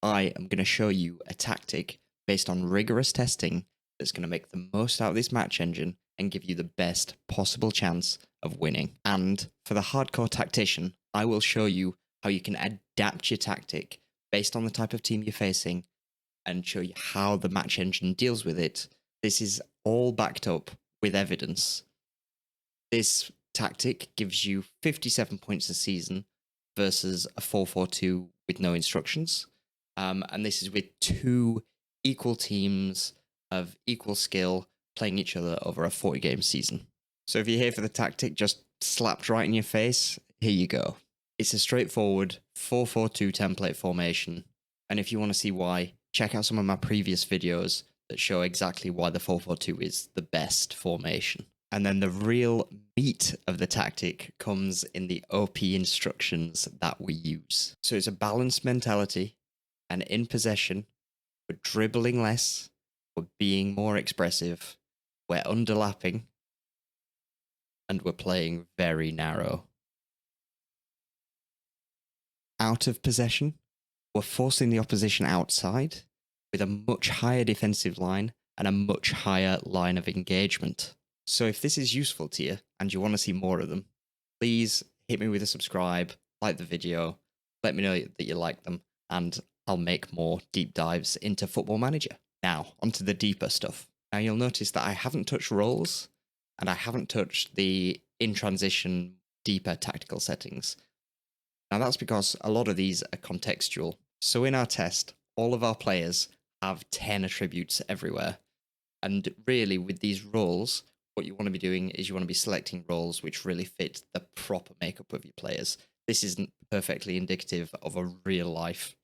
I am going to show you a tactic based on rigorous testing that's going to make the most out of this match engine and give you the best possible chance of winning. And for the hardcore tactician, I will show you how you can adapt your tactic based on the type of team you're facing and show you how the match engine deals with it. This is all backed up with evidence. This tactic gives you 57 points a season versus a 4-4-2 with no instructions. And this is with two equal teams of equal skill playing each other over a 40-game season. So if you're here for the tactic just slapped right in your face, here you go. It's a straightforward 4-4-2 template formation. And if you want to see why, check out some of my previous videos that show exactly why the 4-4-2 is the best formation. And then the real meat of the tactic comes in the OP instructions that we use. So it's a balanced mentality, and in possession, we're dribbling less, we're being more expressive, we're underlapping, and we're playing very narrow. Out of possession, we're forcing the opposition outside with a much higher defensive line and a much higher line of engagement. So if this is useful to you and you want to see more of them, please hit me with a subscribe, like the video, let me know that you like them, and I'll make more deep dives into Football Manager. Now, onto the deeper stuff. Now you'll notice that I haven't touched roles, and I haven't touched the in-transition deeper tactical settings. Now that's because a lot of these are contextual. So in our test, all of our players have 10 attributes everywhere. And really with these roles, what you want to be doing is you want to be selecting roles which really fit the proper makeup of your players. This isn't perfectly indicative of a real life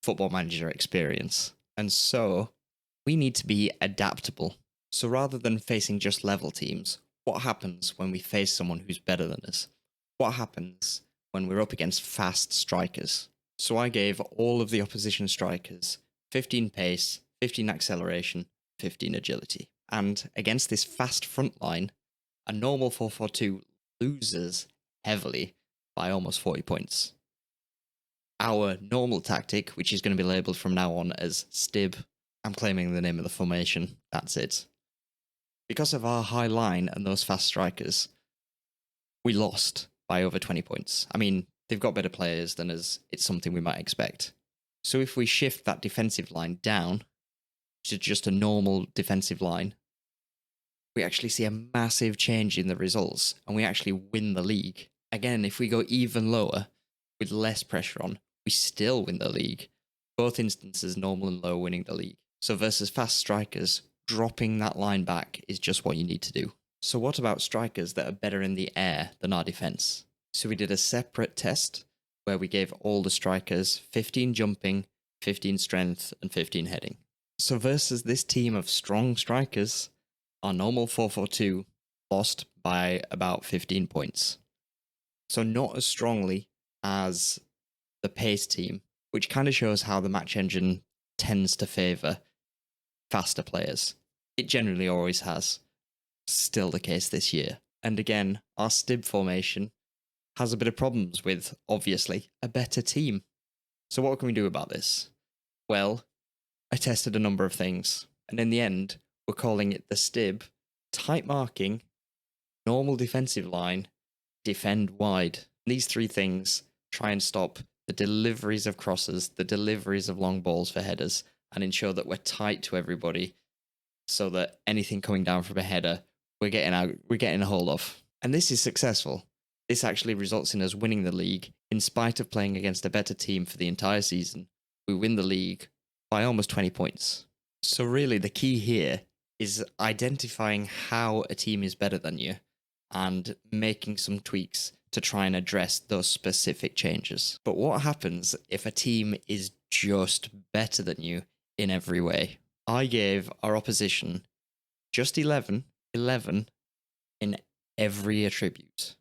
Football Manager experience. And so we need to be adaptable. So rather than facing just level teams, what happens when we face someone who's better than us? What happens when we're up against fast strikers? So I gave all of the opposition strikers 15 pace, 15 acceleration, 15 agility. And against this fast front line, a normal 4-4-2 loses heavily by almost 40 points. Our normal tactic, which is going to be labelled from now on as Stib, I'm claiming the name of the formation, that's it. Because of our high line and those fast strikers, we lost by over 20 points. I mean, they've got better players than us, it's something we might expect. So if we shift that defensive line down to just a normal defensive line, we actually see a massive change in the results and we actually win the league. Again, if we go even lower with less pressure on, we still win the league. Both instances, normal and low, winning the league. So versus fast strikers, dropping that line back is just what you need to do. So what about strikers that are better in the air than our defense? So we did a separate test where we gave all the strikers 15 jumping, 15 strength, and 15 heading. So versus this team of strong strikers, our normal 4-4-2 lost by about 15 points. So not as strongly as the pace team, which kind of shows how the match engine tends to favour faster players. It generally always has. Still the case this year. And again, our Stib formation has a bit of problems with, obviously, a better team. So what can we do about this? Well, I tested a number of things, and in the end, we're calling it the Stib, tight marking, normal defensive line, defend wide. These three things try and stop the deliveries of crosses, the deliveries of long balls for headers, and ensure that we're tight to everybody so that anything coming down from a header, we're getting a hold of. And this is successful. This actually results in us winning the league in spite of playing against a better team for the entire season. We win the league by almost 20 points. So really the key here is identifying how a team is better than you and making some tweaks to try and address those specific changes. But what happens if a team is just better than you in every way? I gave our opposition just 11 in every attribute.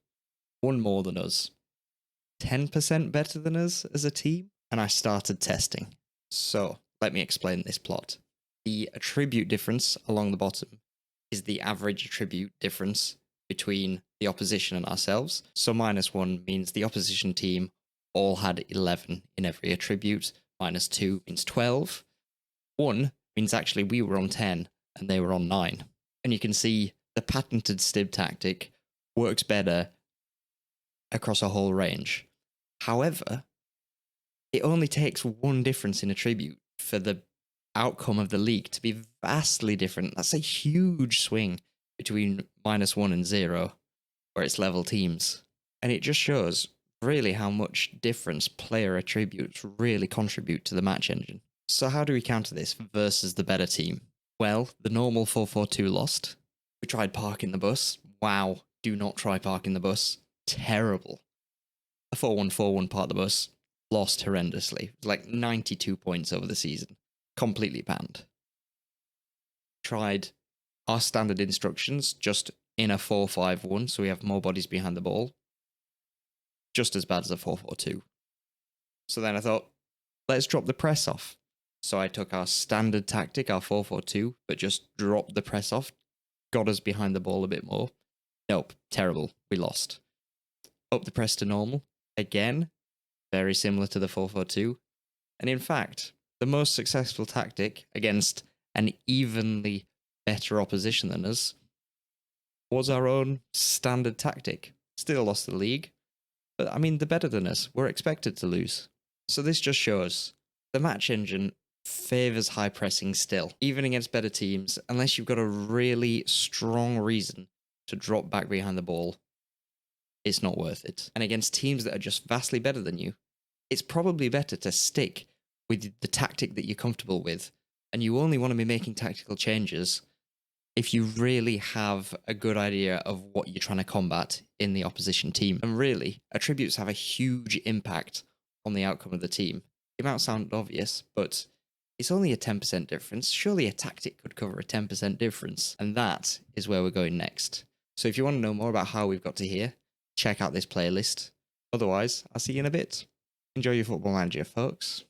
One more than us. 10% better than us as a team, and I started testing. So, let me explain this plot. The attribute difference along the bottom is the average attribute difference between the opposition and ourselves. So -1 means the opposition team all had 11 in every attribute, -2 means 12. 1 means actually we were on 10 and they were on 9. And you can see the patented STIB tactic works better across a whole range. However, it only takes one difference in attribute for the outcome of the league to be vastly different. That's a huge swing between -1 and 0, where it's level teams. And it just shows really how much difference player attributes really contribute to the match engine. So how do we counter this versus the better team? Well, the normal 4-4-2 lost. We tried parking the bus. Wow, do not try parking the bus. Terrible. A 4-1-4-1 part the bus. Lost horrendously. It was like 92 points over the season. Completely banned. Tried our standard instructions just in a 4-5-1, so we have more bodies behind the ball. Just as bad as a 4-4-2. So then I thought, let's drop the press off. So I took our standard tactic, our 4-4-2, but just dropped the press off, got us behind the ball a bit more. Nope, terrible. We lost. Up the press to normal. Again, very similar to the 4-4-2. And in fact, the most successful tactic against an evenly better opposition than us was our own standard tactic. Still lost the league. But I mean, the better than us were expected to lose. So this just shows the match engine favors high pressing still, even against better teams, unless you've got a really strong reason to drop back behind the ball. It's not worth it. And against teams that are just vastly better than you, it's probably better to stick with the tactic that you're comfortable with. And you only want to be making tactical changes if you really have a good idea of what you're trying to combat in the opposition team. And really, attributes have a huge impact on the outcome of the team. It might sound obvious, but it's only a 10% difference. Surely a tactic could cover a 10% difference. And that is where we're going next. So if you want to know more about how we've got to here, check out this playlist. Otherwise, I'll see you in a bit. Enjoy your Football Manager, folks.